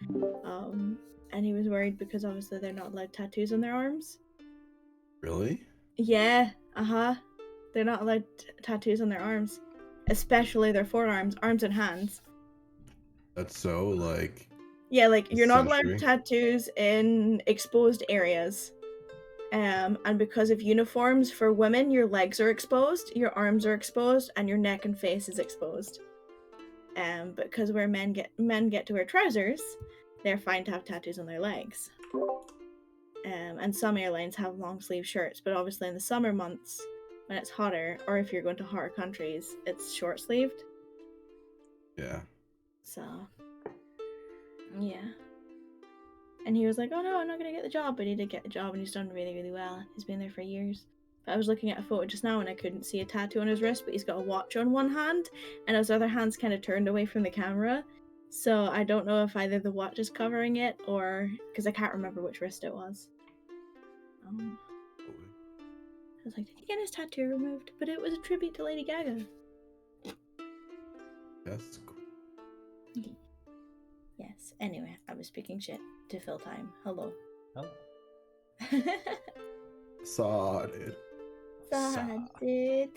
And he was worried because obviously they're not allowed tattoos on their arms. Really? Yeah, they're not allowed tattoos on their arms, especially their forearms, arms and hands. That's so, like... Yeah, like, this you're not allowed century? tattoos in exposed areas. And because of uniforms for women, your legs are exposed, your arms are exposed, and your neck and face is exposed. Because where men get to wear trousers, they're fine to have tattoos on their legs. And some airlines have long sleeve shirts, but obviously in the summer months, when it's hotter, or if you're going to hotter countries, it's short sleeved. Yeah. So, yeah. And he was like, oh no, I'm not going to get the job. But he did get the job, and he's done really, really well. He's been there for years. But I was looking at a photo just now, and I couldn't see a tattoo on his wrist, but he's got a watch on one hand, and his other hand's kind of turned away from the camera. So I don't know if either the watch is covering it, or... because I can't remember which wrist it was. I was like, did he get his tattoo removed? But it was a tribute to Lady Gaga. That's cool. Yes. Anyway, I was speaking shit to fill time. Hello. Hello. Sodded. Sodded.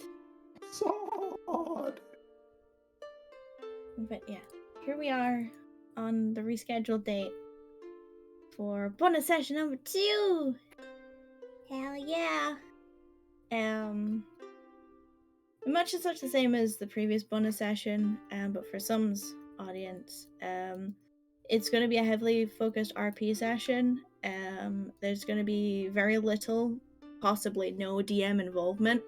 Sod. But yeah, here we are on the rescheduled date for bonus session number 2. Hell yeah. Much as such the same as the previous bonus session, but for some's audience, it's going to be a heavily focused RP session. There's going to be very little, possibly no DM involvement,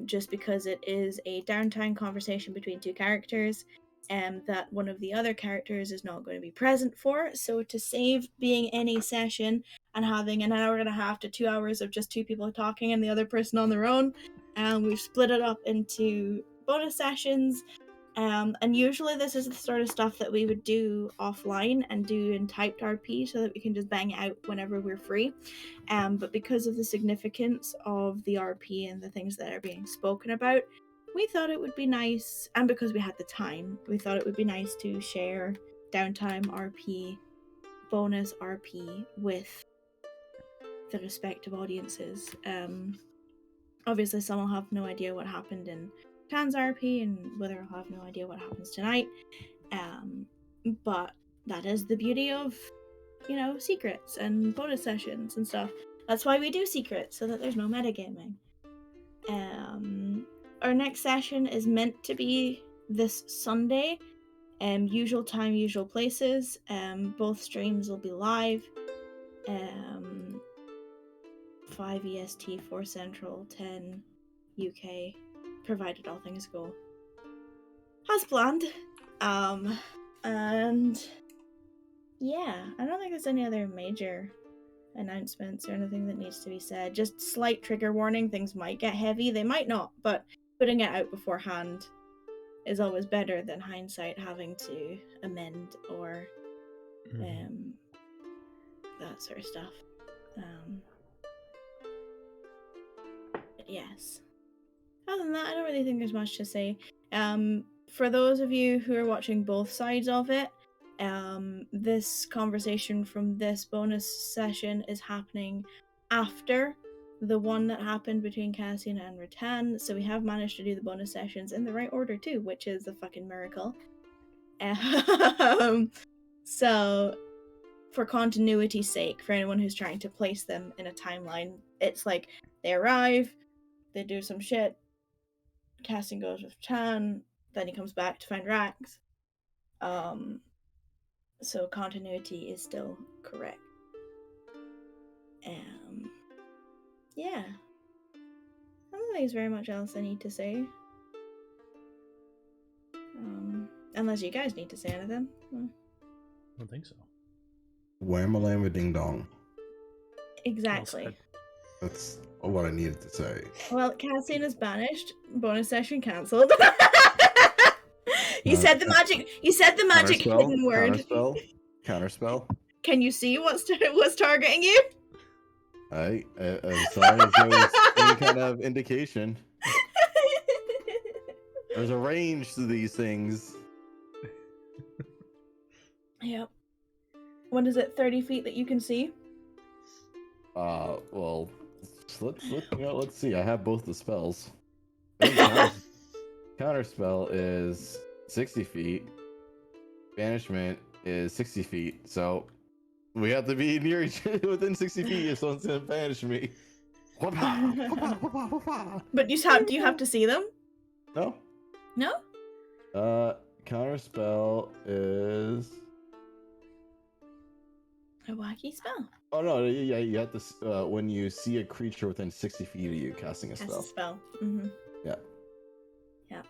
just because it is a downtime conversation between two characters, that one of the other characters is not going to be present for. So to save being any session and having an hour and a half to 2 hours of just two people talking and the other person on their own, we've split it up into bonus sessions. And usually this is the sort of stuff that we would do offline and do in typed RP so that we can just bang it out whenever we're free. But because of the significance of the RP and the things that are being spoken about, we thought it would be nice, and because we had the time, we thought it would be nice to share downtime RP, bonus RP with the respective audiences. Obviously some will have no idea what happened in Tan's RP, and whether I'll have no idea what happens tonight. But that is the beauty of, secrets and bonus sessions and stuff. That's why we do secrets, so that there's no metagaming. Our next session is meant to be this Sunday. Usual time, usual places. Both streams will be live. 5 EST, 4 Central, 10 UK, provided all things go as planned. And yeah, I don't think there's any other major announcements or anything that needs to be said. Just slight trigger warning, things might get heavy, they might not, but putting it out beforehand is always better than hindsight having to amend or that sort of stuff. But yes. Other than that, I don't really think there's much to say. For those of you who are watching both sides of it, this conversation from this bonus session is happening after the one that happened between Cassian and Rattan, so we have managed to do the bonus sessions in the right order too, which is a fucking miracle. So, for continuity's sake, for anyone who's trying to place them in a timeline, it's like they arrive, they do some shit, Cassian goes with Rattan, then he comes back to find Rax. So continuity is still correct. Yeah. I don't think there's very much else I need to say. Unless you guys need to say anything. I don't think so. Wham-a-lam ding dong. Exactly. That's what I needed to say. Well, Cassian is banished. Bonus session cancelled. You said the magic hidden word. Counterspell. Can you see what's targeting you? As long as there's any kind of indication. There's a range to these things. Yep. What is it, 30 feet that you can see? Well, let's see. I have both the spells. I think counter spell is 60 feet. Banishment is 60 feet. So we have to be near each within 60 feet if someone's gonna banish me. But do you have to see them? No. No? Counter spell is A wacky spell. oh no, yeah, you have to when you see a creature within 60 feet of you casting a Cast spell. a spell. Mm-hmm. Yeah. Yeah.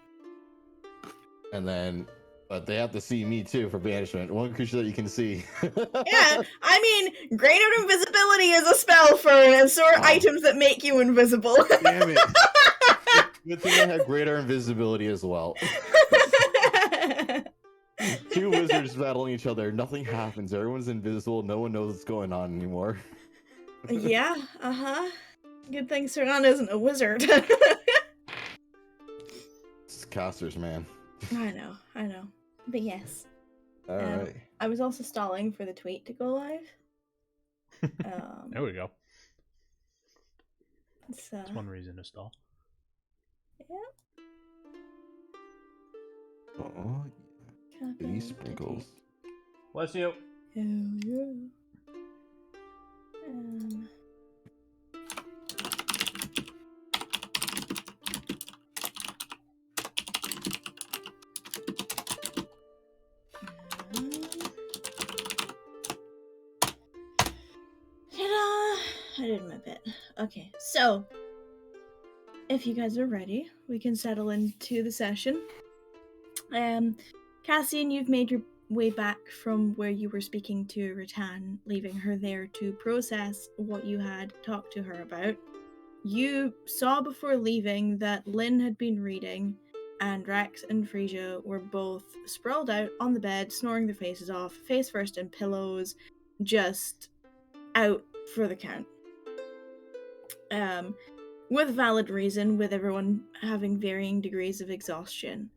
And then but they have to see me too for banishment. One creature that you can see. Yeah, I mean, greater invisibility is a spell for items that make you invisible. Damn it. Good thing I have greater invisibility as well. Two wizards battling each other. Nothing happens. Everyone's invisible. No one knows what's going on anymore. Yeah, uh-huh. Good thing Sernan isn't a wizard. It's casters, man. I know. But yes. Alright. I was also stalling for the tweet to go live. There we go. So, That's one reason to stall. yeah. Oh, these sprinkles. Bless you. Hell yeah. Ta-da! I did my bit. Okay, so if you guys are ready, we can settle into the session. Cassian, you've made your way back from where you were speaking to Rattan, leaving her there to process what you had talked to her about. You saw before leaving that Lynn had been reading, and Rex and Frisia were both sprawled out on the bed, snoring their faces off, face first in pillows, just out for the count. With valid reason, with everyone having varying degrees of exhaustion.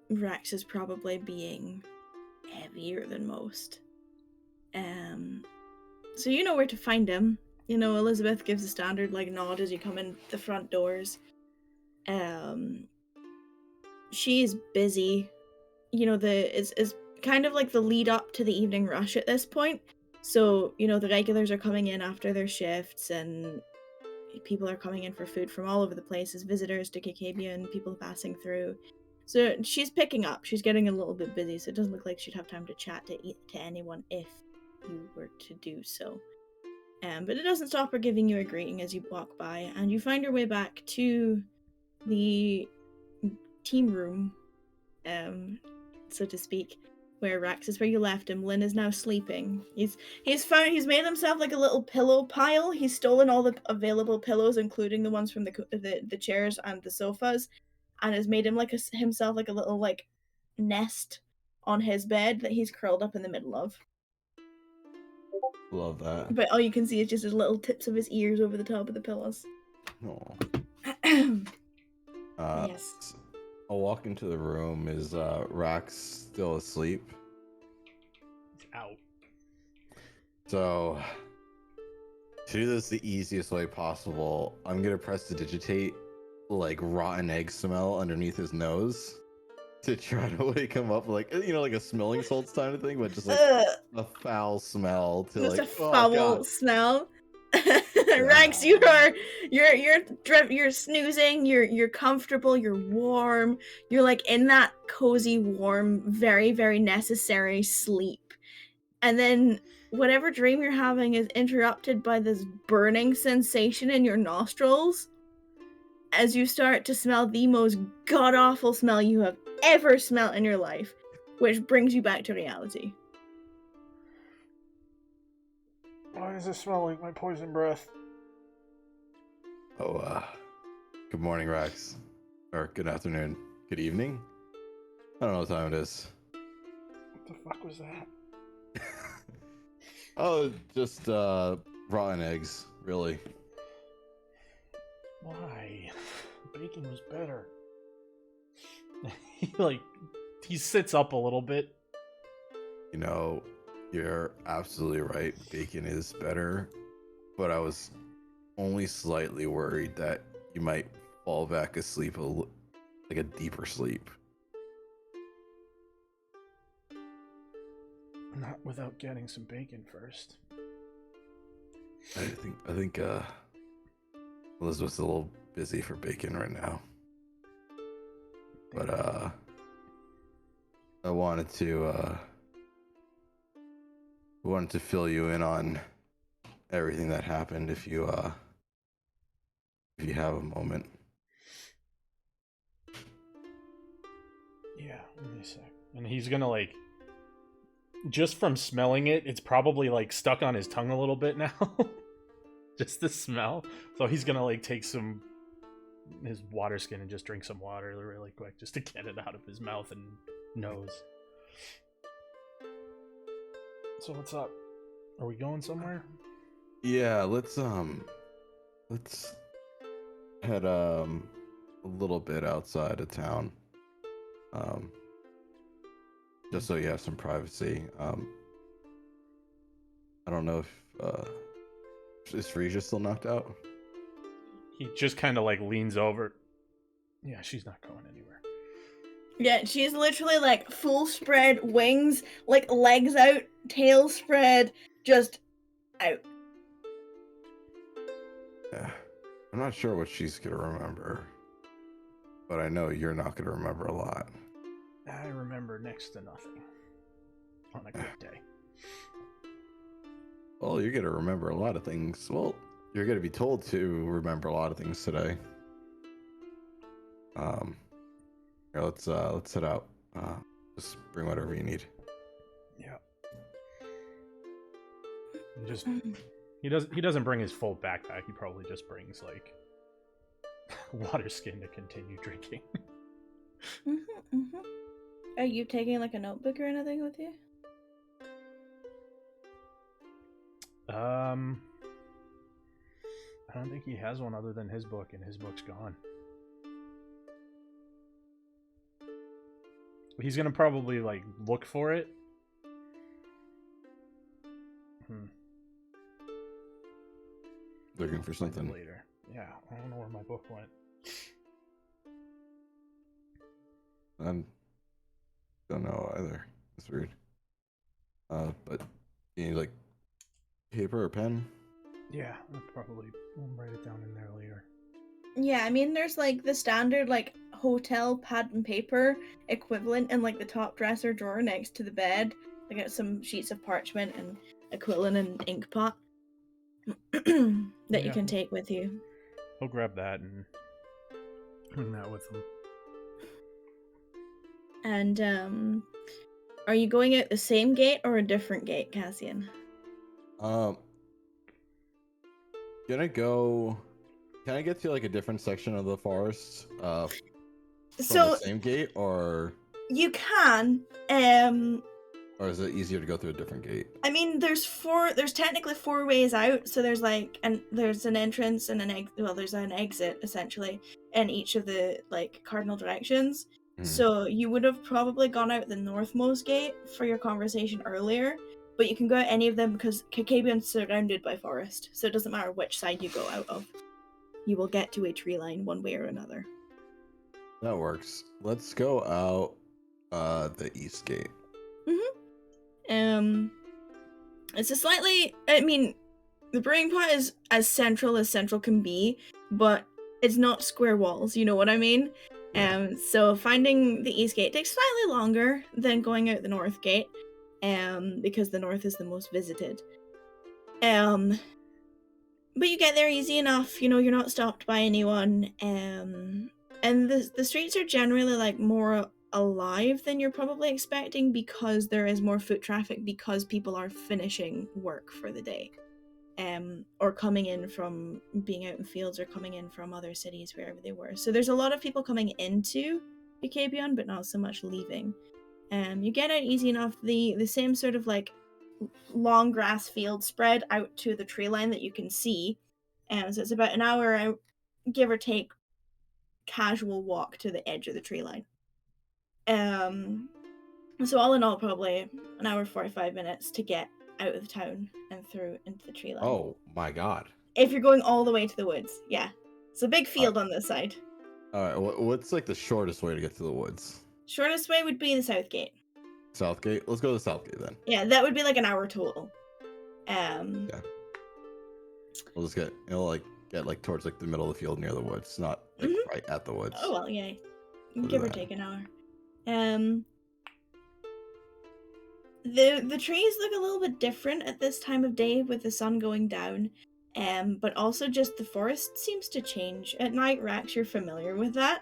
Rex is probably being heavier than most. So you know where to find him. You know, Elizabeth gives a standard nod as you come in the front doors. She's busy. You know, it's kind of like the lead up to the evening rush at this point. So, you know, the regulars are coming in after their shifts, and people are coming in for food from all over the place as visitors to Kikabian, people passing through. So she's picking up. She's getting a little bit busy, so it doesn't look like she'd have time to chat to anyone if you were to do so. But it doesn't stop her giving you a greeting as you walk by, and you find your way back to the team room, so to speak, where Rex is where you left him. Lynn is now sleeping. He's made himself like a little pillow pile. He's stolen all the available pillows, including the ones from the chairs and the sofas, and has made him himself like a little nest on his bed that he's curled up in the middle of. Love that. But all you can see is just his little tips of his ears over the top of the pillows. Yes. I'll walk into the room. Is Rax still asleep? He's out. So, to do this the easiest way possible, I'm gonna prestidigitate rotten egg smell underneath his nose to try to wake him up, like a smelling salts kind of thing, but just a foul smell to just a foul smell. Rex, you're snoozing, you're comfortable, you're warm, you're in that cozy, warm, very, very necessary sleep. And then whatever dream you're having is interrupted by this burning sensation in your nostrils as you start to smell the most god-awful smell you have ever smelled in your life, which brings you back to reality. Why does it smell like my poison breath? Oh, good morning, Rex. Or good afternoon. Good evening? I don't know what time it is. What the fuck was that? Oh, just rotten eggs, really. Why? Bacon was better. He sits up a little bit You know, you're absolutely right. Bacon is better, but I was only slightly worried that you might fall back asleep like a deeper sleep. Not without getting some bacon first. I think Elizabeth's a little busy for bacon right now. But I wanted to fill you in on everything that happened if you have a moment. Yeah, give me a sec. And he's gonna like, just from smelling it, it's probably like stuck on his tongue a little bit now. Just the smell. So he's gonna like take his water skin and just drink some water really quick just to get it out of his mouth and nose. So what's up? Are we going somewhere? Yeah, let's head a little bit outside of town. Just so you have some privacy. I don't know if is Frisia still knocked out? He just kind of like leans over. Yeah, she's not going anywhere. Yeah, she's literally like full spread wings, like legs out, tail spread, just out. Yeah. I'm not sure what she's gonna remember, but I know you're not gonna remember a lot. I remember next to nothing on a good day. Well, you're gonna remember a lot of things. Well, you're gonna be told to remember a lot of things today. Here, let's head out. Just bring whatever you need. Yeah. He doesn't bring his full backpack. He probably just brings like water skin to continue drinking. Are you taking like a notebook or anything with you? I don't think he has one other than his book, and his book's gone. He's gonna probably like look for it. Looking for something later. Yeah, I don't know where my book went. I don't know either. It's weird. But you need like paper or pen? Yeah, I'll probably write it down in there later. Yeah, I mean, there's like the standard like hotel pad and paper equivalent in like the top dresser drawer next to the bed. I got some sheets of parchment and equivalent in ink pot that you can take with you. He'll grab that and bring that with him. And are you going out the same gate or a different gate, Cassian? Gonna go. Can I get to like a different section of the forest? From the same gate, or you can. Or is it easier to go through a different gate? I mean, there's technically 4 ways out, so there's like there's an entrance and there's an exit essentially in each of the like cardinal directions. So you would have probably gone out the northmost gate for your conversation earlier, but you can go out any of them because Kacabian's surrounded by forest, so it doesn't matter which side you go out of. You will get to a tree line one way or another. That works. Let's go out the east gate. It's a slightly, I mean, the brewing pot is as central can be, but it's not square walls, you know what I mean? Yeah. So finding the east gate takes slightly longer than going out the north gate, because the north is the most visited. But you get there easy enough, you know, you're not stopped by anyone, and the streets are generally like more alive than you're probably expecting because there is more foot traffic because people are finishing work for the day, or coming in from being out in fields or coming in from other cities wherever they were. So there's a lot of people coming into Ucabion, but not so much leaving. You get out easy enough. The same sort of like long grass field spread out to the tree line that you can see, so it's about an hour out, give or take, casual walk to the edge of the tree line. So all in all, probably an hour 45 minutes to get out of town and through into the tree line. Oh my god. If you're going all the way to the woods, yeah. It's a big field Alright. on this side. Alright, what's like the shortest way to get to the woods? Shortest way would be the south gate. Southgate? Let's go to the Southgate then. Yeah, that would be like an hour total. Yeah. We'll just get like towards like the middle of the field near the woods, not like right at the woods. Oh well, yeah. We'll Give do or that. take an hour. The trees look a little bit different at this time of day with the sun going down. But also just the forest seems to change at night. Rax, you're familiar with that.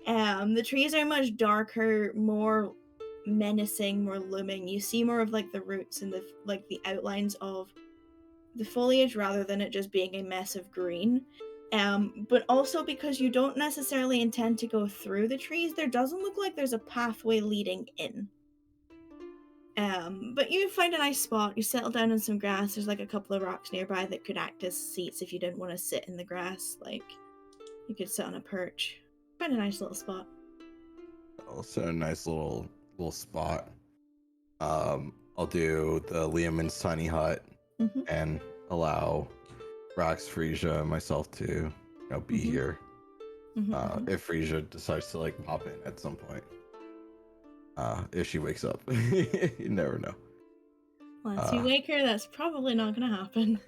The trees are much darker, more menacing, more looming. You see more of like the roots and the outlines of the foliage rather than it just being a mess of green. But also because you don't necessarily intend to go through the trees, there doesn't look like there's a pathway leading in. But you find a nice spot, you settle down in some grass, there's like a couple of rocks nearby that could act as seats if you didn't want to sit in the grass, like you could sit on a perch. Find a nice little spot. Also a nice little spot. I'll do the Liamon's tiny hut and allow Rax, Frisia, and myself to be here. If Frisia decides to like pop in at some point. If she wakes up. You never know. Once you wake her, that's probably not gonna happen.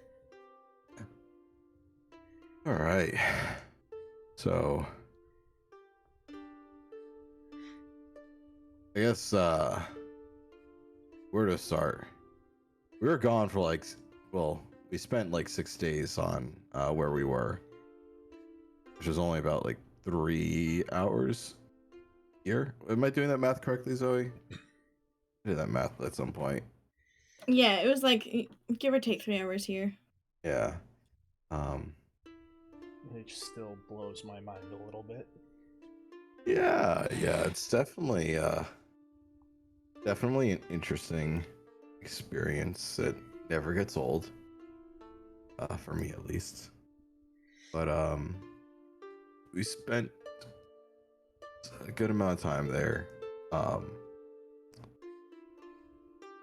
Alright. So I guess where to start? We were gone for we spent like 6 days on where we were, which was only about like 3 hours here. Am I doing that math correctly, Zoe? I did that math at some point. Yeah, it was like give or take 3 hours here. Yeah. It still blows my mind a little bit. Yeah, it's definitely an interesting experience that never gets old. For me at least. But we spent a good amount of time there. And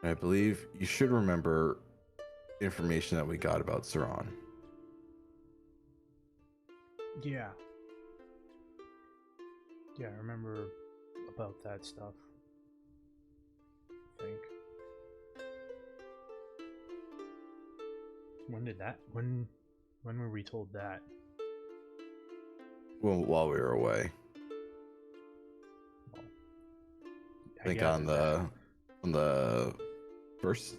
I believe you should remember information that we got about Saran. Yeah. Yeah, I remember about that stuff. I think. When were we told that? Well, while we were away. Well, I think on the first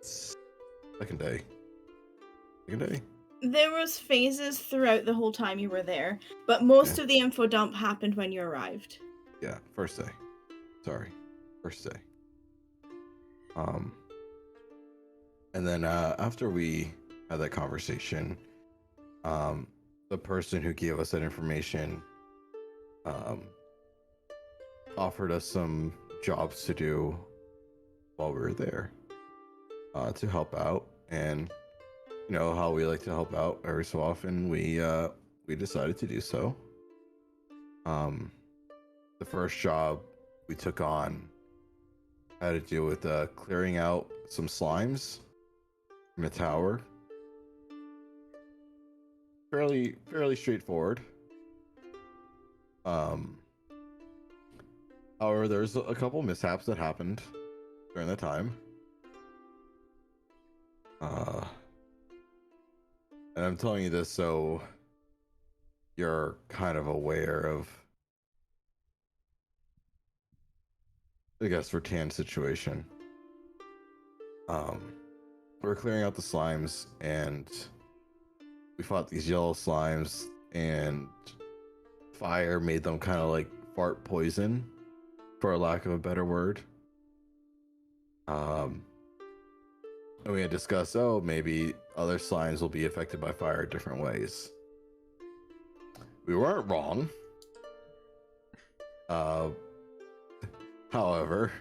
second day. There was phases throughout the whole time you were there, but most of the info dump happened when you arrived. Yeah, first day. Sorry. First day. And then after we had that conversation, the person who gave us that information offered us some jobs to do while we were there to help out. And you know how we like to help out every so often, we decided to do so. The first job we took on had to do with clearing out some slimes from a tower. Fairly straightforward. However, there's a couple mishaps that happened during that time. And I'm telling you this so you're kind of aware of, I guess, Rattan's situation. We're clearing out the slimes, and we fought these yellow slimes, and fire made them kind of like fart poison, for a lack of a better word. And we had discussed, maybe other slimes will be affected by fire different ways. We weren't wrong. However,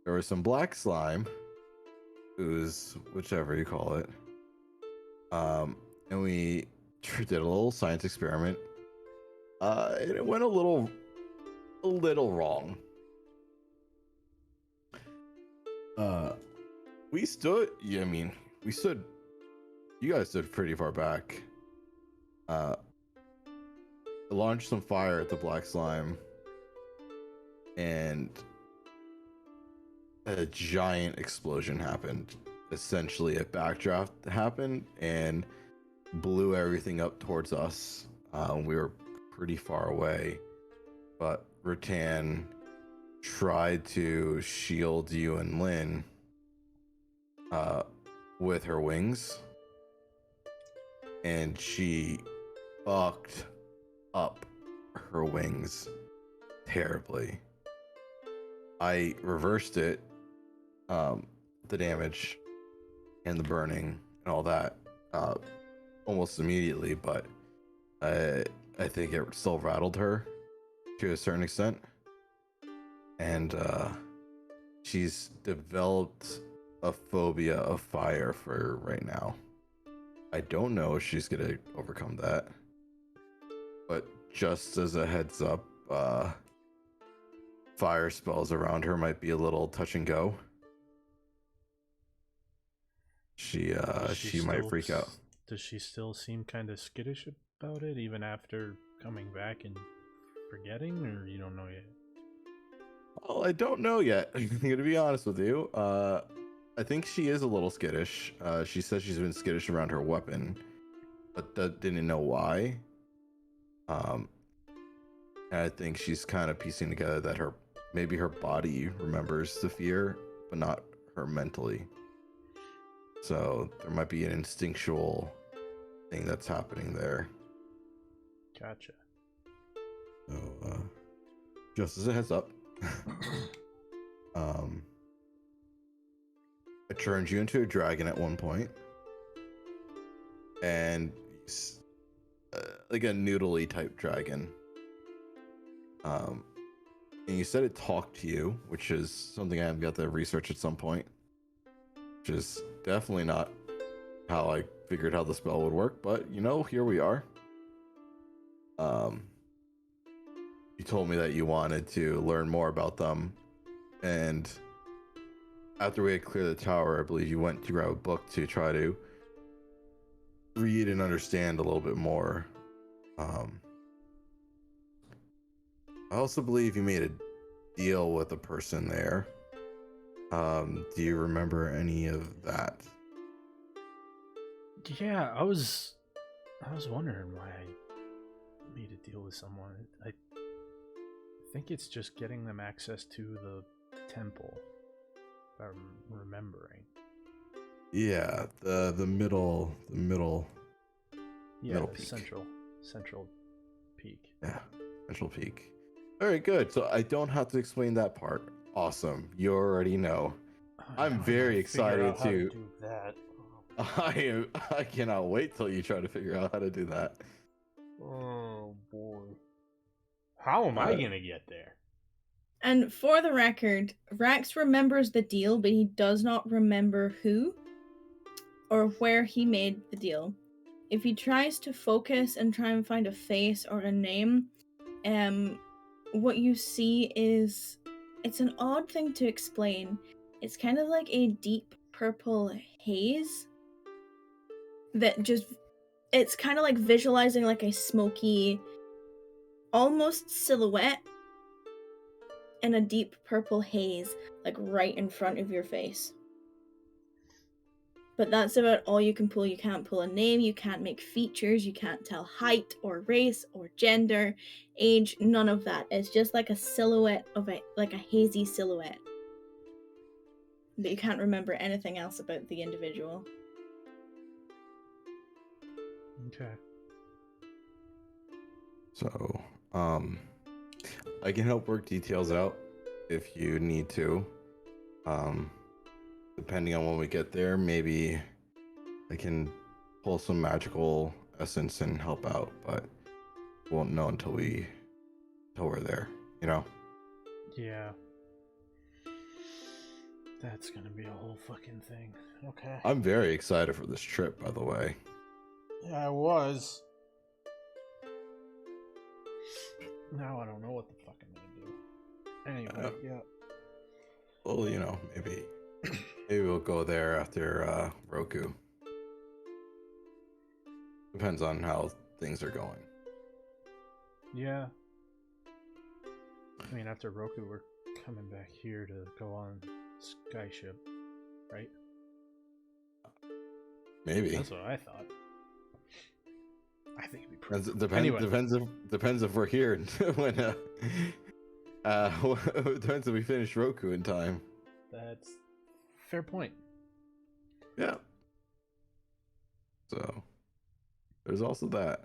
there was some black slime, ooze, whichever you call it. And we did a little science experiment. And it went a little wrong. Uh, we stood. Yeah, I mean, we stood. You guys stood pretty far back. Uh, launched some fire at the black slime, and a giant explosion happened. Essentially, a backdraft happened and blew everything up towards us. We were pretty far away, but Rutan tried to shield you and Lynn with her wings, and she fucked up her wings terribly. I reversed it, the damage and the burning and all that, almost immediately, but I think it still rattled her to a certain extent, and she's developed a phobia of fire for right now. I don't know if she's gonna overcome that, but just as a heads up, fire spells around her might be a little touch and go. She might freak out. Does she still seem kind of skittish about it, even after coming back and forgetting, or you don't know yet? Well, I don't know yet. I'm gonna be honest with you. I think she is a little skittish. She says she's been skittish around her weapon, but didn't know why. And I think she's kind of piecing together that maybe her body remembers the fear, but not her mentally. So there might be an instinctual thing that's happening there. Gotcha. So, just as a heads up, I turned you into a dragon at one point, and like a noodly type dragon. And you said it talked to you, which is something I have got to research at some point, which is definitely not how I figured how the spell would work, but here we are. You told me that you wanted to learn more about them, and after we had cleared the tower, I believe you went to grab a book to try to read and understand a little bit more. I also believe you made a deal with a person there. Do you remember any of that? Yeah, I was wondering why I made a deal with someone. I think it's just getting them access to the temple, if I'm remembering. Yeah, the middle Yeah, middle the peak. central peak. Yeah, central peak. Very good. So I don't have to explain that part. Awesome. You already know. I'm very excited to do that. I cannot wait till you try to figure out how to do that. Oh boy. How am I gonna get there? And for the record, Rax remembers the deal, but he does not remember who or where he made the deal. If he tries to focus and try and find a face or a name, what you see is, it's an odd thing to explain. It's kind of like a deep purple haze that just, it's kind of like visualizing like a smoky, almost silhouette in a deep purple haze, like right in front of your face. But that's about all you can pull. You can't pull a name, you can't make features, you can't tell height or race or gender, age, none of that. It's just like a silhouette of like a hazy silhouette. But you can't remember anything else about the individual. Okay. So, I can help work details out if you need to. Depending on when we get there, maybe I can pull some magical essence and help out, but won't know until we're there, Yeah. That's gonna be a whole fucking thing. Okay. I'm very excited for this trip, by the way. Yeah, I was. Now I don't know what the fuck I'm gonna do. Anyway, yeah. Well, maybe Maybe we'll go there after Roku. Depends on how things are going. Yeah. I mean, after Roku, we're coming back here to go on Skyship, right? Maybe. That's what I thought. I think it'd be pretty. Depends. Cool. Anyway, Depends if we're here when. Depends if we finish Roku in time. that's fair point. Yeah. So there's also that.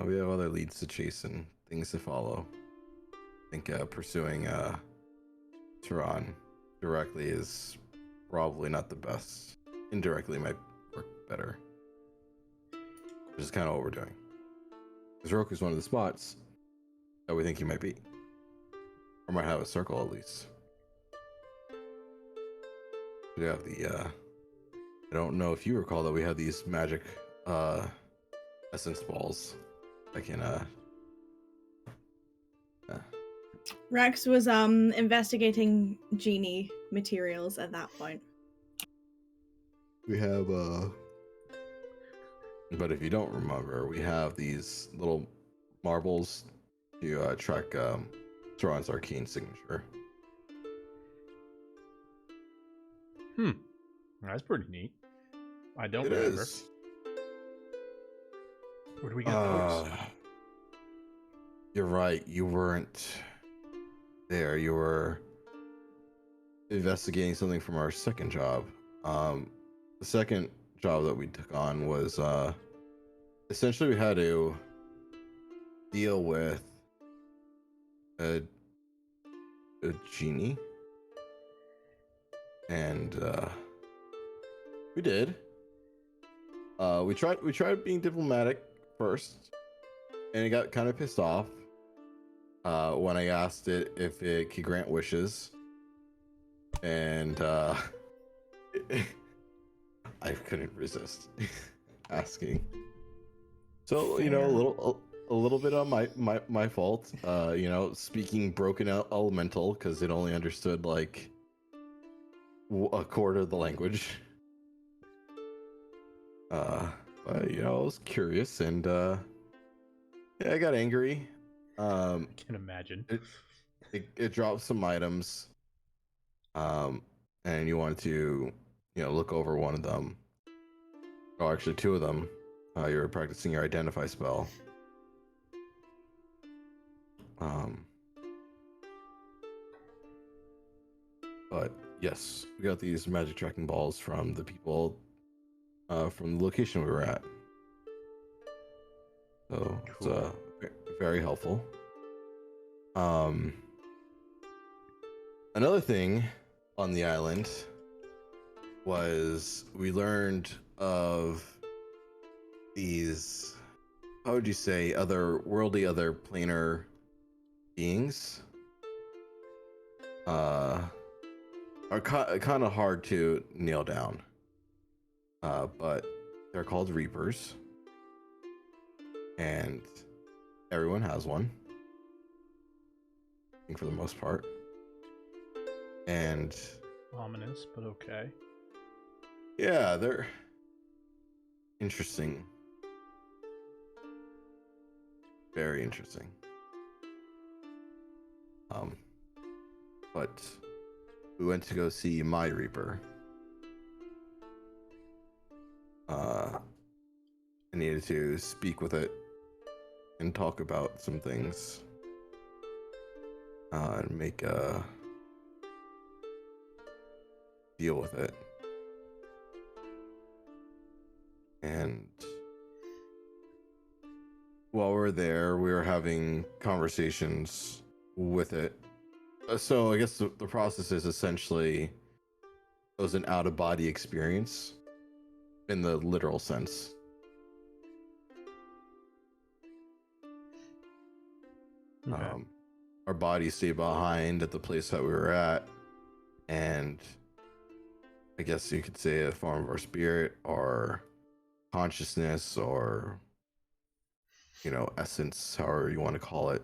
We have other leads to chase and things to follow. I think pursuing Tehran directly is probably not the best. Indirectly might work better. Which is kind of what we're doing. Because Roku's one of the spots that we think he might be. Or might have a circle at least. We have the I don't know if you recall that we have these magic essence balls. I can Rex was investigating genie materials at that point. we have but if you don't remember, we have these little marbles to track Tehran's arcane signature. That's pretty neat. I don't It remember. is. Where do we get those? You're right. You weren't there. You were investigating something from our second job. The second job that we took on was essentially we had to deal with a genie, and we did. We tried being diplomatic first, and it got kind of pissed off when I asked it if it could grant wishes, and I couldn't resist asking. So you know, a little bit on my fault. You know, speaking broken elemental because it only understood like a quarter of the language. But you know, I was curious and yeah, I got angry. I can imagine. It dropped some items. And you wanted to, you know, look over one of them. Oh, actually, two of them. You were practicing your identify spell. But yes, we got these magic tracking balls from the people from the location we were at. So Cool. it's very helpful. Another thing on the island was we learned of these, how would you say, other planar beings. Are kind of hard to nail down. But they're called Reapers, and everyone has one, I think, for the most part. And Ominous, but okay. yeah, they're interesting. Very interesting. But we went to go see my Reaper. I needed to speak with it and talk about some things. And make a deal with it. And while we're there, we were having conversations with it. So I guess the process is essentially it was an out-of-body experience in the literal sense. Okay. Our bodies stayed behind at the place that we were at, and I guess you could say a form of our spirit or consciousness or, you know, essence, however you want to call it,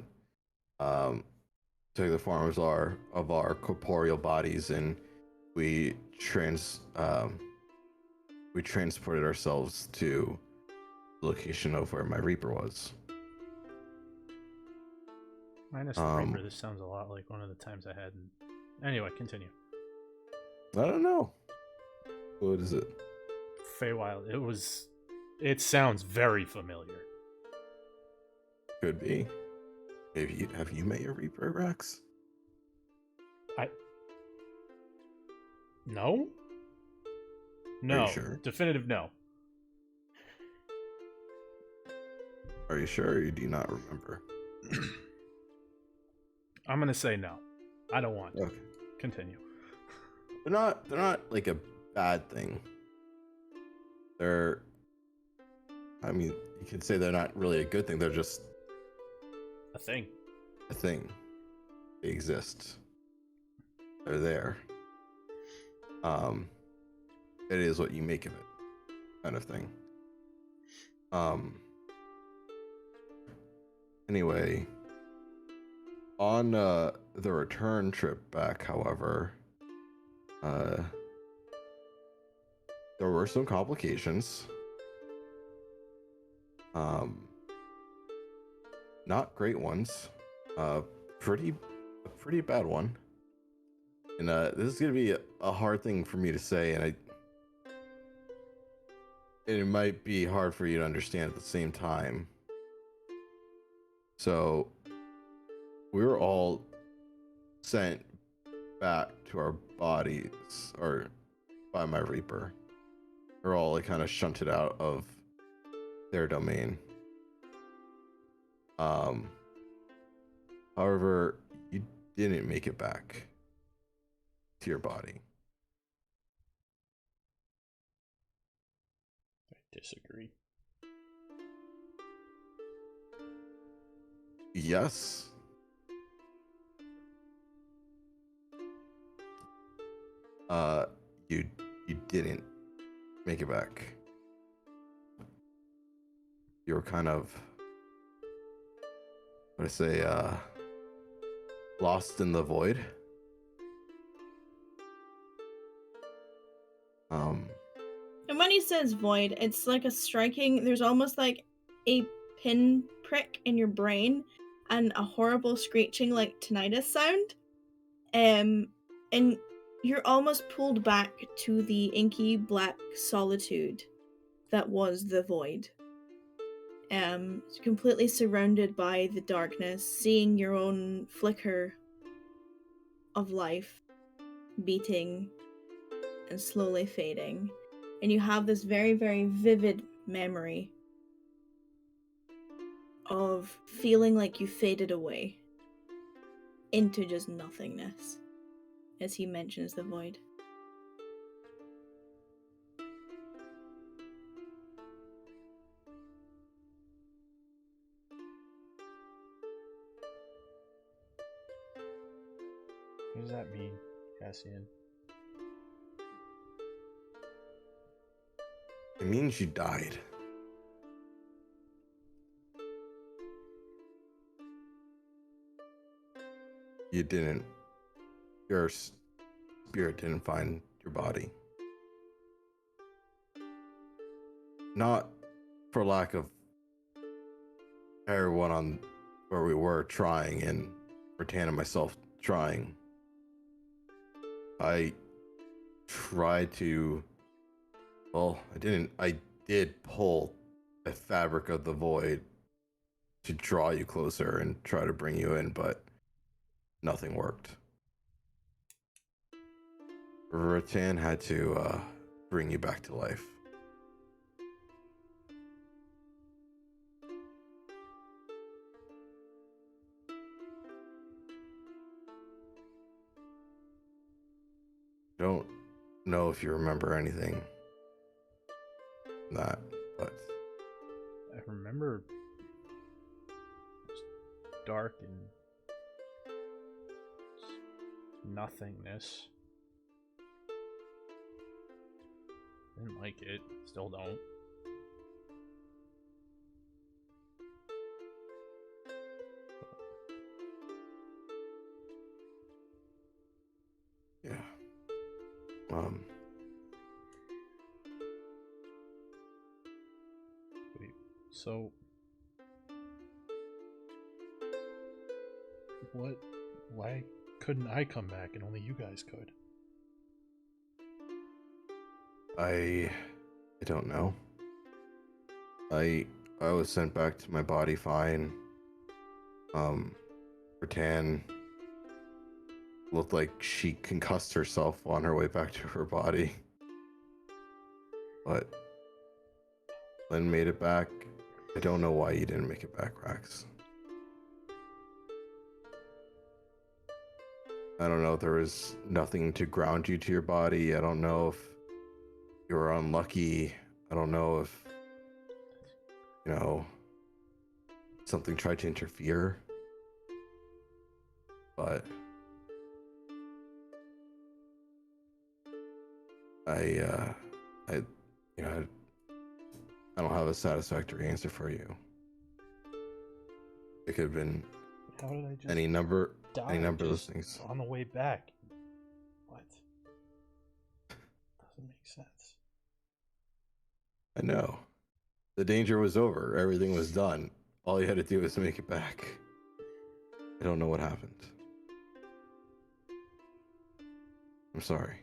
took the forms of our corporeal bodies and we we transported ourselves to the location of where my Reaper was. Minus the Reaper, this sounds a lot like one of the times I had. Anyway, continue. I don't know. What is it? Feywild. It sounds very familiar. Could be. Maybe have you met your Reaper, Rex? No? No. Are you sure? Definitive no. Are you sure, or do you not remember? I'm gonna say no. I don't want to. Okay. Continue. They're not like a bad thing. I mean, you could say they're not really a good thing. They're just A thing. a thing. They exist. They're there. It is what you make of it, kind of thing. Anyway, on the return trip back, however, there were some complications. Not great ones. A pretty bad one. And this is gonna be a hard thing for me to say, and it might be hard for you to understand at the same time. So we were all sent back to our bodies, or by my Reaper. We're all like kind of shunted out of their domain. However, you didn't make it back to your body. I disagree. Yes. You didn't make it back. You were kind of, what do I say, lost in the void. And when he says void, it's like a striking, there's almost like a pin prick in your brain and a horrible screeching like tinnitus sound. And you're almost pulled back to the inky black solitude that was the void. Completely surrounded by the darkness, seeing your own flicker of life beating and slowly fading. And you have this very, very vivid memory of feeling like you faded away into just nothingness as he mentions the void. What does that mean, Cassian? It means you died. You didn't. Your spirit didn't find your body. Not for lack of everyone on where we were trying, and Rattan and myself trying. I tried to. Well, I did pull the fabric of the void to draw you closer and try to bring you in, but nothing worked. Rattan had to bring you back to life. Don't know if you remember anything from that, but I remember dark and nothingness. Didn't like it. Still don't. yeah. Wait, so what? Why couldn't I come back and only you guys could? I don't know. I was sent back to my body fine. Rattan looked like she concussed herself on her way back to her body. But Lynn made it back. I don't know why you didn't make it back, Rax. I don't know if there was nothing to ground you to your body. I don't know if you were unlucky. I don't know if, something tried to interfere. But I don't have a satisfactory answer for you. It could have been How did I just any number die of those just things. on the way back? What? Doesn't make sense. I know. The danger was over. Everything was done. All you had to do was make it back. I don't know what happened. I'm sorry.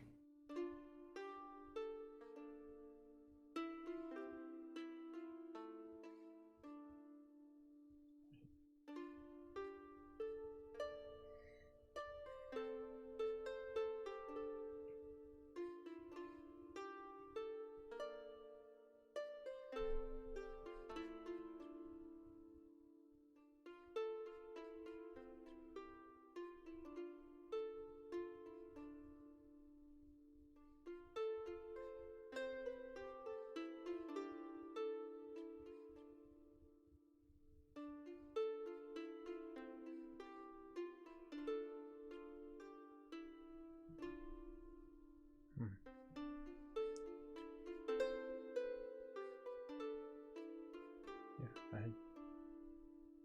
Yeah,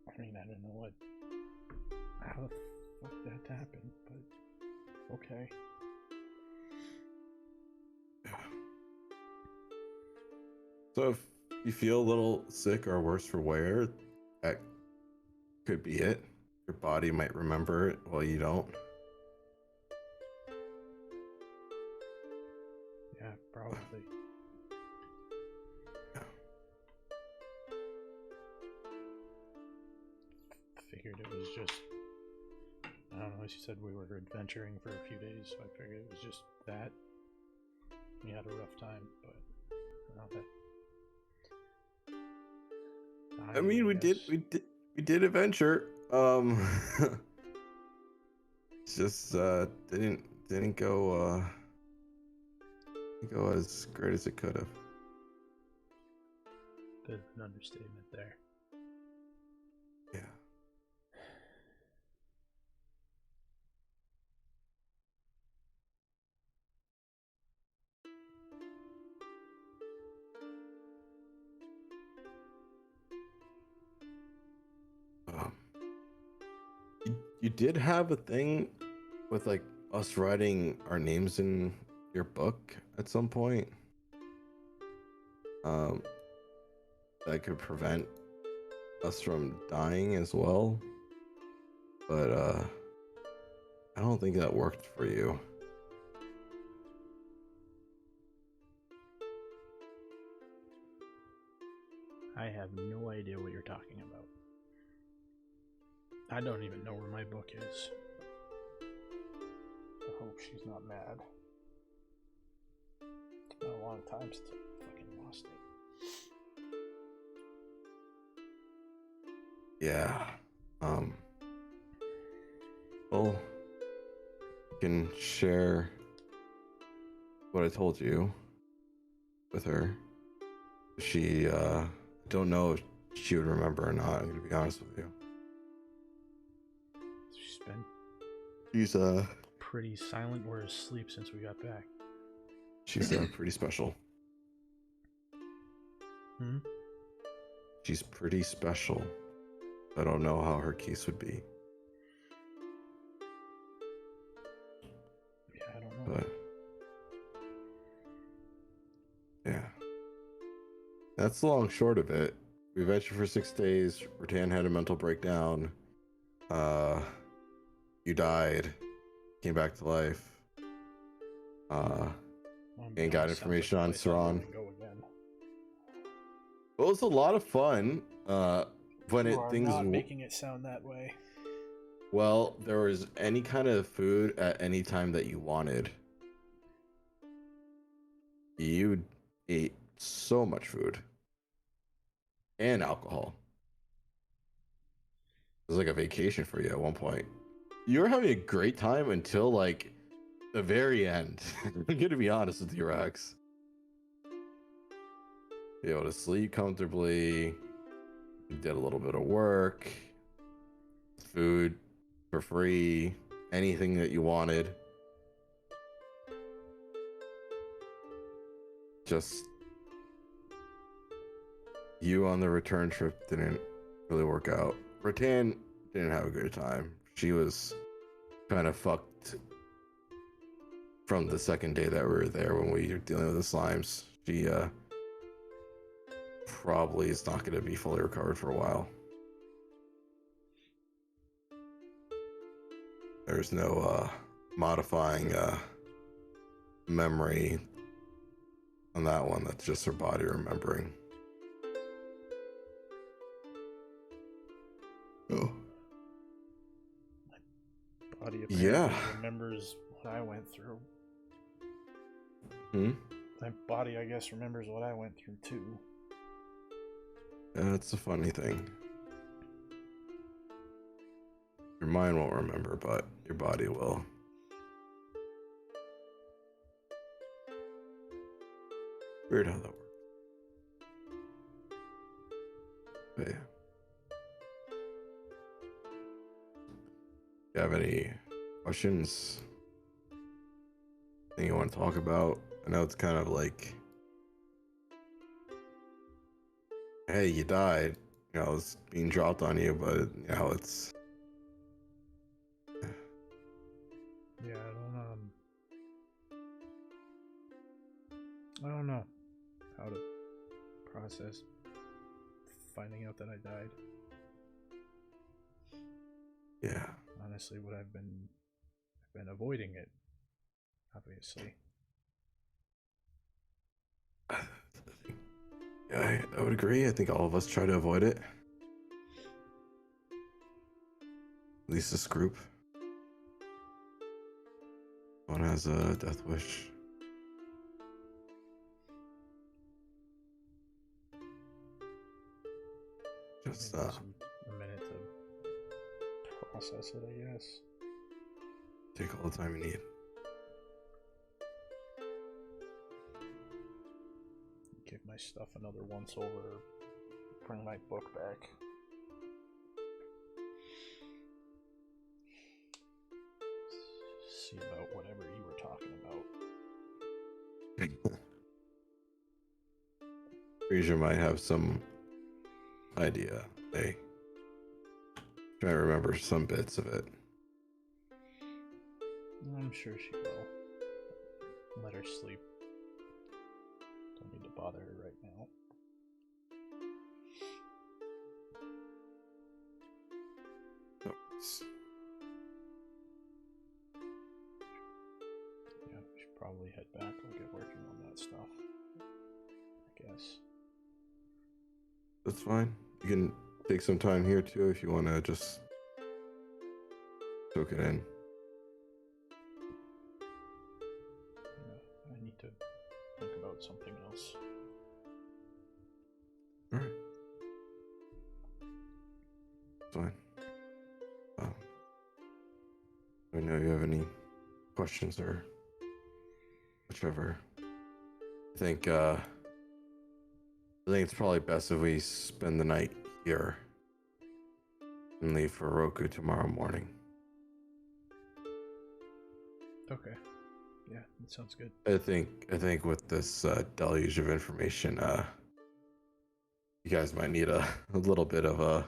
I mean, I don't know how the fuck that happened, but okay. So if you feel a little sick or worse for wear, that could be it. Your body might remember it while you don't. Yeah, probably. Figured it was just, I don't know, as you said, we were adventuring for a few days, so I figured it was just that. We had a rough time, but I mean, we did adventure. It's just didn't go as great as it could have. Bit of an understatement there. Yeah. You did have a thing with like us writing our names in your book at some point. That could prevent us from dying as well. But I don't think that worked for you. I have no idea what you're talking about. I don't even know where my book is. I hope she's not mad. It's been a long time since I fucking lost it. Yeah. Well, you can share what I told you with her. She don't know if she would remember or not, I'm gonna be honest with you. She's been She's pretty silent or asleep since we got back. she's pretty special. Hmm? She's pretty special. I don't know how her case would be. Yeah, I don't know. But Yeah. That's the long short of it. We ventured for 6 days. Rattan had a mental breakdown. Uh, you died. Came back to life. And got Sounds like information a on place I'd Saran. wanna go again. It was a lot of fun. When You it are things not making it sound that way. well, there was any kind of food at any time that you wanted. You ate so much food and alcohol. It was like a vacation for you at one point. You were having a great time until like the very end. I'm gonna be honest with you, Rex. Be able to sleep comfortably. You did a little bit of work. Food for free. Anything that you wanted. Just you on the return trip didn't really work out. Rattan didn't have a good time. She was kind of fucked from the second day that we were there when we were dealing with the slimes. She probably is not going to be fully recovered for a while. There's no modifying memory on that one. That's just her body remembering. Oh. Body apparently Yeah. remembers what I went through. Hmm? My body, I guess, remembers what I went through too. That's a funny thing. Your mind won't remember, but your body will. Weird how that works. But yeah. You have any questions? Anything you want to talk about? I know it's kind of like, hey, you died. You know, it's being dropped on you, but you know, it's Yeah, I don't know how to process finding out that I died. yeah. Honestly, I've been avoiding it, obviously. Yeah, I would agree. I think all of us try to avoid it. At least this group. One has a death wish. Just It takes a minute to process it, I guess. take all the time you need. Give my stuff another once over. Bring my book back. See about whatever you were talking about. Frasier might have some idea. They try to remember some bits of it. I'm sure she will. Let her sleep. Don't need to bother her right now. Yeah, we should probably head back and get working on that stuff. I guess. That's fine. You can take some time here too if you want to just soak it in. Yeah, I need to think about something else. All right. Fine. I know you have any questions or whichever. I think it's probably best if we spend the night here and leave for Roku tomorrow morning. Okay. Yeah, that sounds good. I think with this deluge of information, you guys might need a little bit of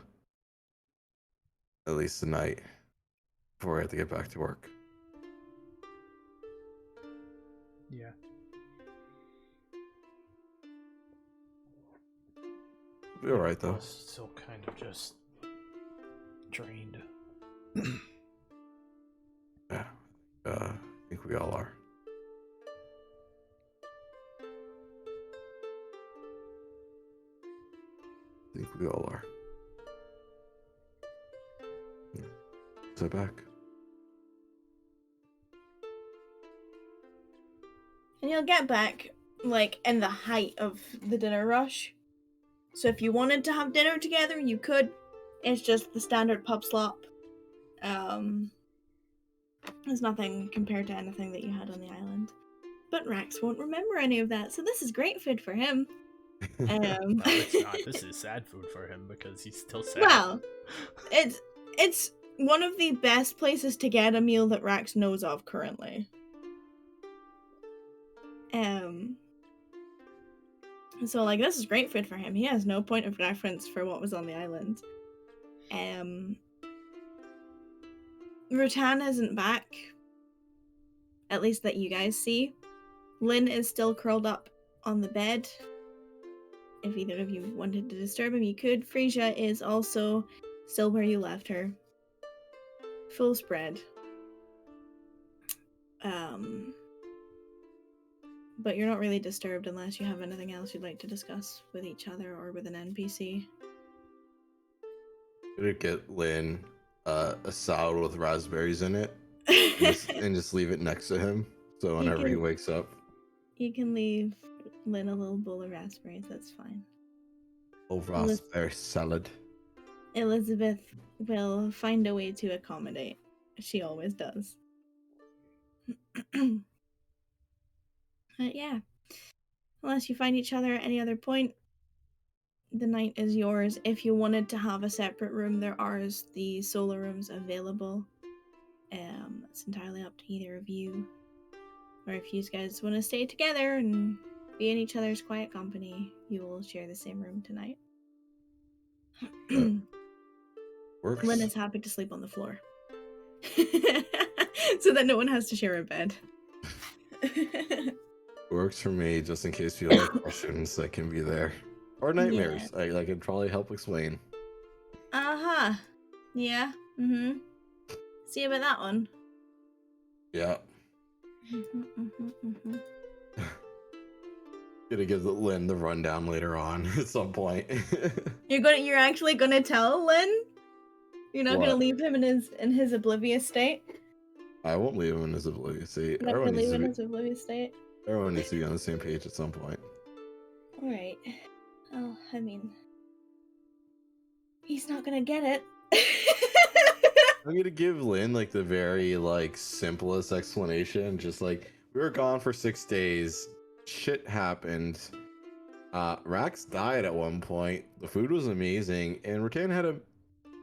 at least a night before we have to get back to work. Yeah. Be alright though. Still kind of just drained. Yeah. I think we all are. I think we all are. Sit back. And you'll get back, like, in the height of the dinner rush. So if you wanted to have dinner together, you could. It's just the standard pub slop. There's nothing compared to anything that you had on the island. But Rax won't remember any of that, so this is great food for him. No, it's not. This is sad food for him because he's still sad. Well, it's one of the best places to get a meal that Rax knows of currently. So like this is great food for him. He has no point of reference for what was on the island. Rutan isn't back. At least that you guys see. Lynn is still curled up on the bed. If either of you wanted to disturb him, you could. Frisia is also still where you left her. Full spread. But you're not really disturbed unless you have anything else you'd like to discuss with each other or with an NPC. Gonna get Lynn a salad with raspberries in it and just leave it next to him. So whenever he wakes up. You can leave Lynn a little bowl of raspberries, that's fine. Oh, raspberry salad. Elizabeth will find a way to accommodate. She always does. But yeah. Unless you find each other at any other point, the night is yours. If you wanted to have a separate room, there are the solo rooms available. It's entirely up to either of you. Or if you guys want to stay together and be in each other's quiet company, you will share the same room tonight. Works. Lynn is happy to sleep on the floor. So that no one has to share a bed. Works for me, just in case you have questions that can be there. Or nightmares. Yeah. I could probably help explain. Uh-huh. Yeah. Mm-hmm. See about that one. Yeah. Mm-hmm. Gonna give Lynn the rundown later on at some point. You're actually gonna tell Lynn? You're not gonna What? leave him in his oblivious state? I won't leave him in his oblivious state. Not gonna leave him in his oblivious state? Everyone needs to be on the same page at some point. Alright. Oh, I mean... He's not gonna get it. I'm gonna give Lynn like the very like simplest explanation. Just like, we were gone for 6 days. Shit happened. Rax died at one point. The food was amazing, and Rattan had a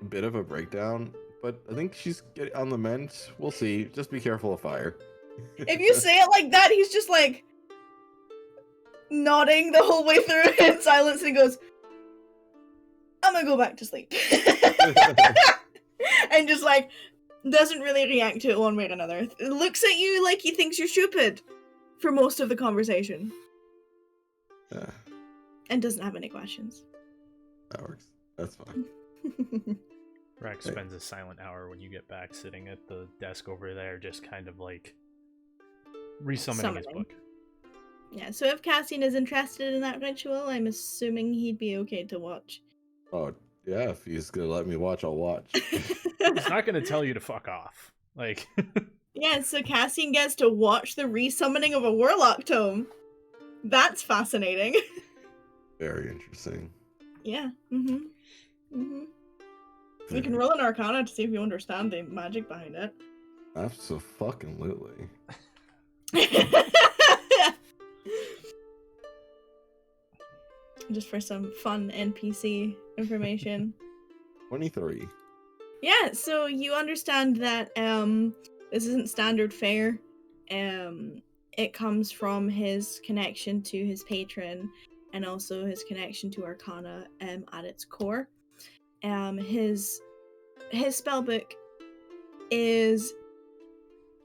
bit of a breakdown, but I think she's getting on the mend. We'll see. Just be careful of fire. If you say it like that, he's just like nodding the whole way through in silence, and he goes, I'm gonna go back to sleep. And just like doesn't really react to it one way or another. Looks at you like he thinks you're stupid for most of the conversation. Yeah, And doesn't have any questions. that works. That's fine. Rex spends a silent hour when you get back sitting at the desk over there, just kind of like resummoning his book. Yeah, so if Cassian is interested in that ritual, I'm assuming he'd be okay to watch. Oh, yeah, if he's gonna let me watch, I'll watch. He's not gonna tell you to fuck off. Like Yeah, so Cassian gets to watch the resummoning of a warlock tome. That's fascinating. Very interesting. Yeah. You can roll an arcana to see if you understand the magic behind it. Absolutely. Just for some fun NPC information. 23. Yeah, so you understand that this isn't standard fare. It comes from his connection to his patron and also his connection to Arcana at its core. His spellbook is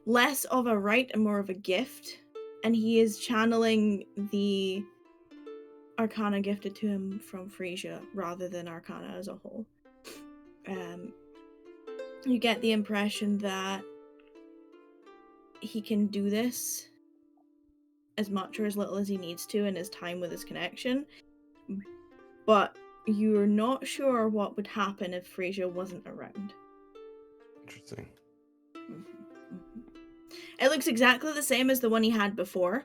less of a right and more of a gift, and he is channeling the Arcana gifted to him from Frisia rather than Arcana as a whole. You get the impression that he can do this as much or as little as he needs to in his time with his connection, but you're not sure what would happen if Frisia wasn't around. Interesting. It looks exactly the same as the one he had before.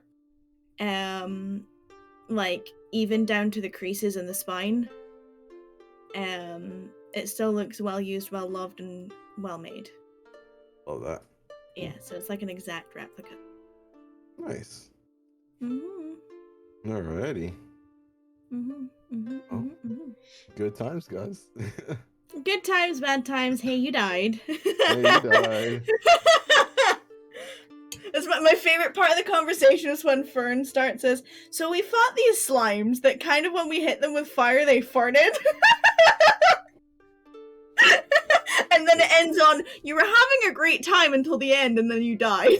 Like, even down to the creases in the spine. It still looks well used, well loved, and well made. Love that. Yeah, so it's like an exact replica. Nice. Mm-hmm. Alrighty. Mm-hmm. Mm-hmm. Oh. Mm-hmm. Good times, guys. Good times, bad times. Hey, you died. Hey, you died. That's my favorite part of the conversation is when Fern starts says, "So we fought these slimes that kind of when we hit them with fire, they farted." And then it ends on, "You were having a great time until the end, and then you died."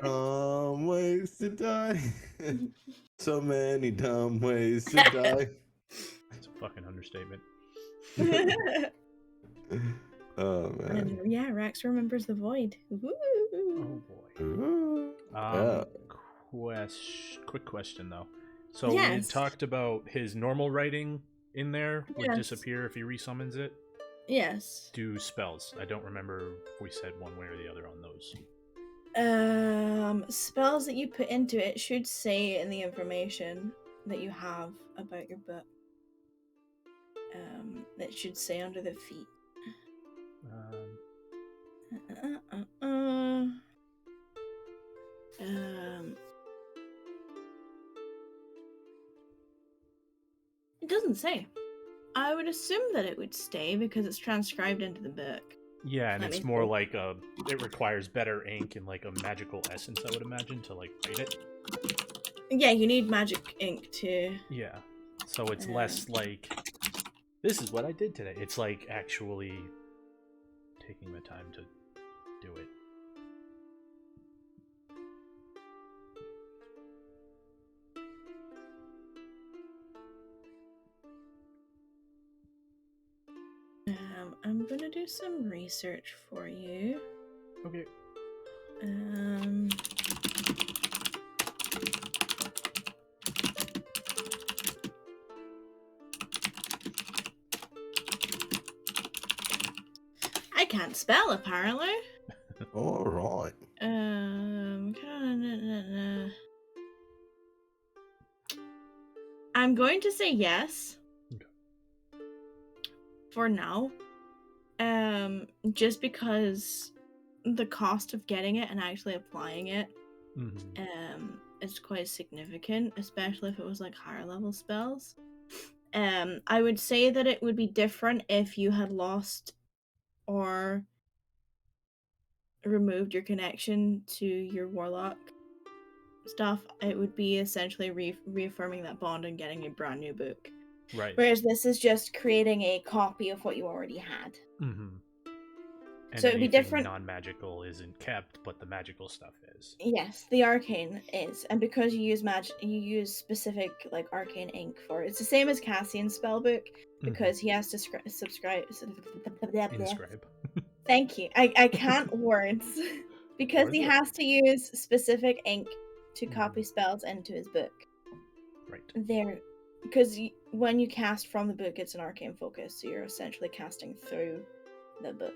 Dumb ways to die. So many dumb ways to die. It's a fucking understatement. Oh man. And yeah, Rex remembers the void. Woo. Oh boy. Ooh. Yeah. Quick question though. So Yes. we talked about his normal writing in there would Yes. disappear if he resummons it. Yes. Do spells. I don't remember if we said one way or the other on those. Spells that you put into it should say in the information that you have about your book. That should say under the feet. It doesn't say. I would assume that it would stay because it's transcribed into the book. Yeah, and Let it's me more see. like it requires better ink and like a magical essence, I would imagine, to like write it. Yeah, you need magic ink to. Yeah. So it's less like, this is what I did today. It's like actually taking the time to do it. I'm gonna do some research for you. Okay. I can't spell apparently. All right. I'm going to say yes. Okay. For now. Just because the cost of getting it and actually applying it is quite significant, especially if it was like higher level spells. I would say that it would be different if you had lost or removed your connection to your warlock stuff. It would be essentially reaffirming that bond and getting a brand new book. Right. Whereas this is just creating a copy of what you already had. Mm-hmm. And So it'd be different. Non-magical isn't kept, but the magical stuff is. Yes, the arcane is, and because you use you use specific like arcane ink for it. It's the same as Cassian's spellbook because he has to subscribe. Inscribe. Thank you. I can't words because he has to use specific ink to copy spells into his book. Right. There, because when you cast from the book, it's an arcane focus, so you're essentially casting through the book.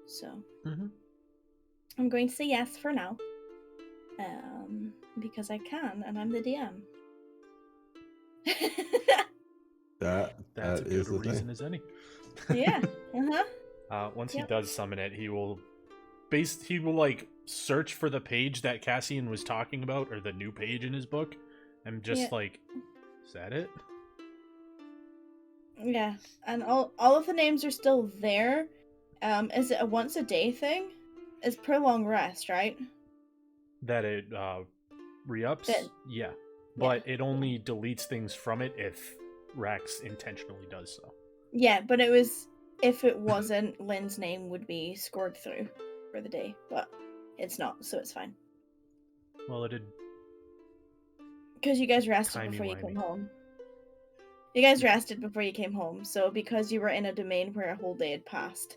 So, I'm going to say yes for now, because I can, and I'm the DM. That's a good reason as any. Yeah. Once he does summon it, he will like search for the page that Cassian was talking about, or the new page in his book, and just like, is that it? Yeah, and all of the names are still there. Is it a once a day thing? It's per long rest, right? That it re-ups? Yeah. But it only deletes things from it if Rax intentionally does so. Yeah, but if it wasn't, Lynn's name would be scored through for the day, but it's not, so it's fine. Well, it did. Because you guys rested before you Timey-wimey. came home. You guys rested before you came home, so because you were in a domain where a whole day had passed,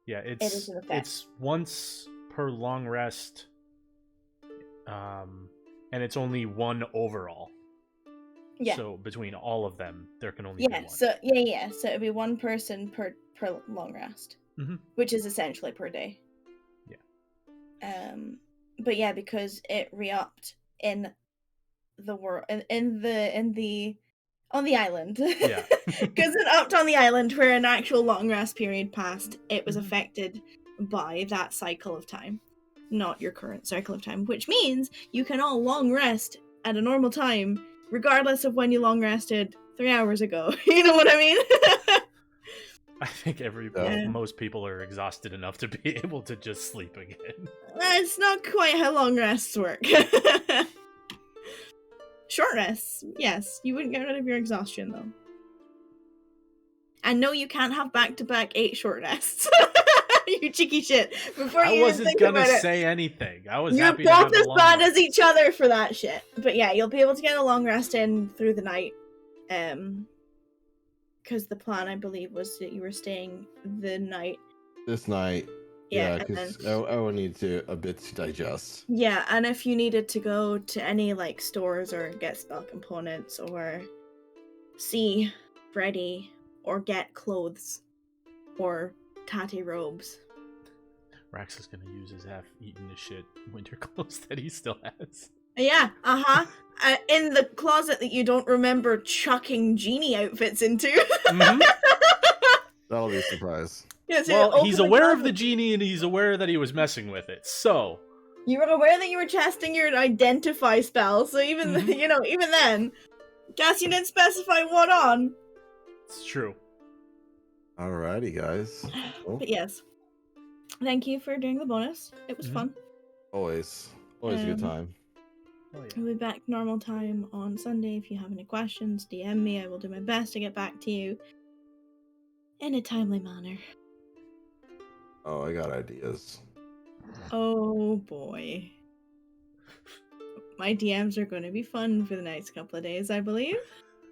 Yeah, it is an effect. it's once per long rest, and it's only one overall. Yeah. So between all of them, there can only be Yeah. one. So So it'd be one person per long rest, which is essentially per day. Yeah. But yeah, because it re-upped in the world in the on the island. Yeah. Because it upped on the island where an actual long rest period passed, it was Mhm. affected by that cycle of time, not your current cycle of time, which means you can all long rest at a normal time, regardless of when you long rested 3 hours ago. You know what I mean? I think Yeah. most people are exhausted enough to be able to just sleep again. It's not quite how long rests work. Short rests, yes. You wouldn't get rid of your exhaustion, though. And no, you can't have back-to-back 8 short rests. You cheeky shit. Before I you even wasn't think gonna about it. say anything. I was You're happy to both have a as long bad rest. as each other for that shit. But yeah, you'll be able to get a long rest in through the night. Because the plan, I believe, was that you were staying the night. This night. Yeah, Yeah, and then- because I will need a bit to digest. Yeah, and if you needed to go to any like stores or get spell components or see Freddy or get clothes or tatty robes. Rax is gonna use his half-eaten to shit winter clothes that he still has. Yeah, in the closet that you don't remember chucking genie outfits into. Mhm. That'll be a surprise. Yeah, so Well, open he's aware of the closet. genie and he's aware that he was messing with it. So You were aware that you were testing your identify spell, so even Mhm. even then, Cassian didn't specify what on. it's true. Alrighty, guys. Cool. But yes, thank you for doing the bonus. It was Mhm. fun. Always a good time. Oh, yeah. We'll be back normal time on Sunday. If you have any questions, DM me. I will do my best to get back to you in a timely manner. Oh, I got ideas. Oh boy. My DMs are going to be fun for the next couple of days, I believe.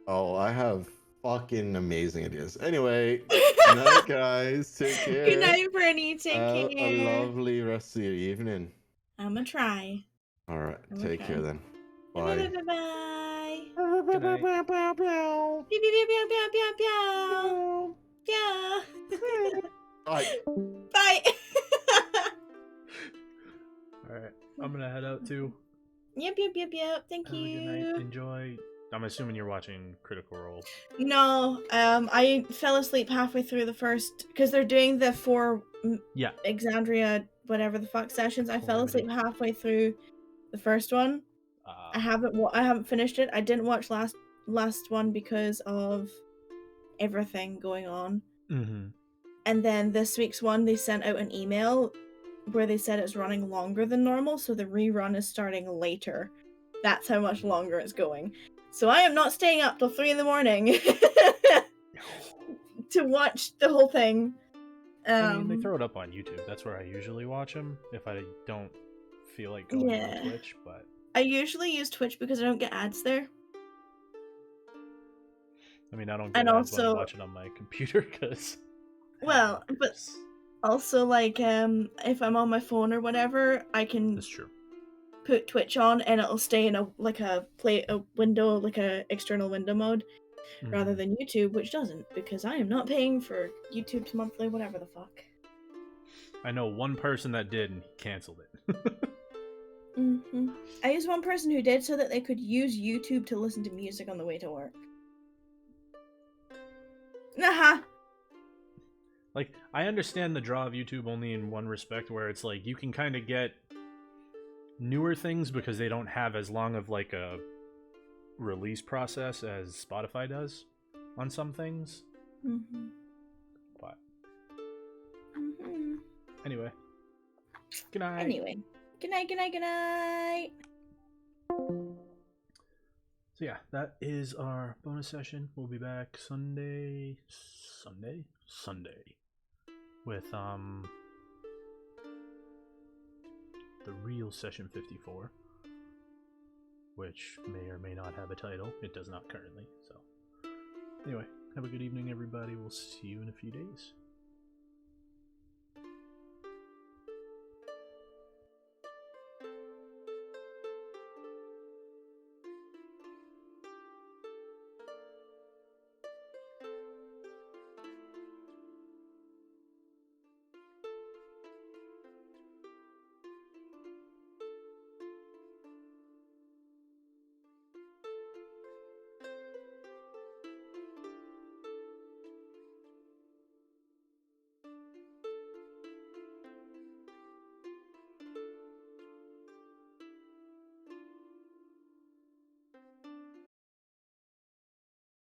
Oh, I have fucking amazing ideas. Anyway, good night, guys. Take care. Good night, Brittany. Take Have care. a lovely rest of your evening. I'm gonna try. All right, I'm take okay. care then. Bye. Bye. Bye. Good night. Pew pew pew pew pew pew pew. Pew. Bye. Bye. Alright. I'm gonna head out too. Yep. Thank Have a you. good night. Enjoy. I'm assuming you're watching Critical Role. No, I fell asleep halfway through the first because they're doing the 4 Yeah. Exandria whatever the fuck sessions. I fell Calamity. asleep halfway through the first one. I haven't finished it. I didn't watch last one because of everything going on. Mm-hmm. And then this week's one, they sent out an email where they said it's running longer than normal, so the rerun is starting later. That's how much longer it's going. So I am not staying up till 3 a.m. to watch the whole thing. I mean, they throw it up on YouTube. That's where I usually watch them if I don't feel like going Yeah. on Twitch. But I usually use Twitch because I don't get ads there. I mean, I don't get And ads when I also- watch it on my computer because. Well, but also like if I'm on my phone or whatever, I can That's true. put Twitch on and it'll stay in a window, like a external window mode, rather Mhm. than YouTube, which doesn't, because I am not paying for YouTube's monthly whatever the fuck. I know one person that did and he canceled it. I used one person who did so that they could use YouTube to listen to music on the way to work. Nah. Like, I understand the draw of YouTube only in one respect, where it's like you can kind of get newer things because they don't have as long of like a release process as Spotify does on some things. But anyway, good night. Anyway, good night. So yeah, that is our bonus session. We'll be back Sunday with the real session 54. which may or may not have a title. It does not currently. So, anyway, have a good evening, everybody. We'll see you in a few days.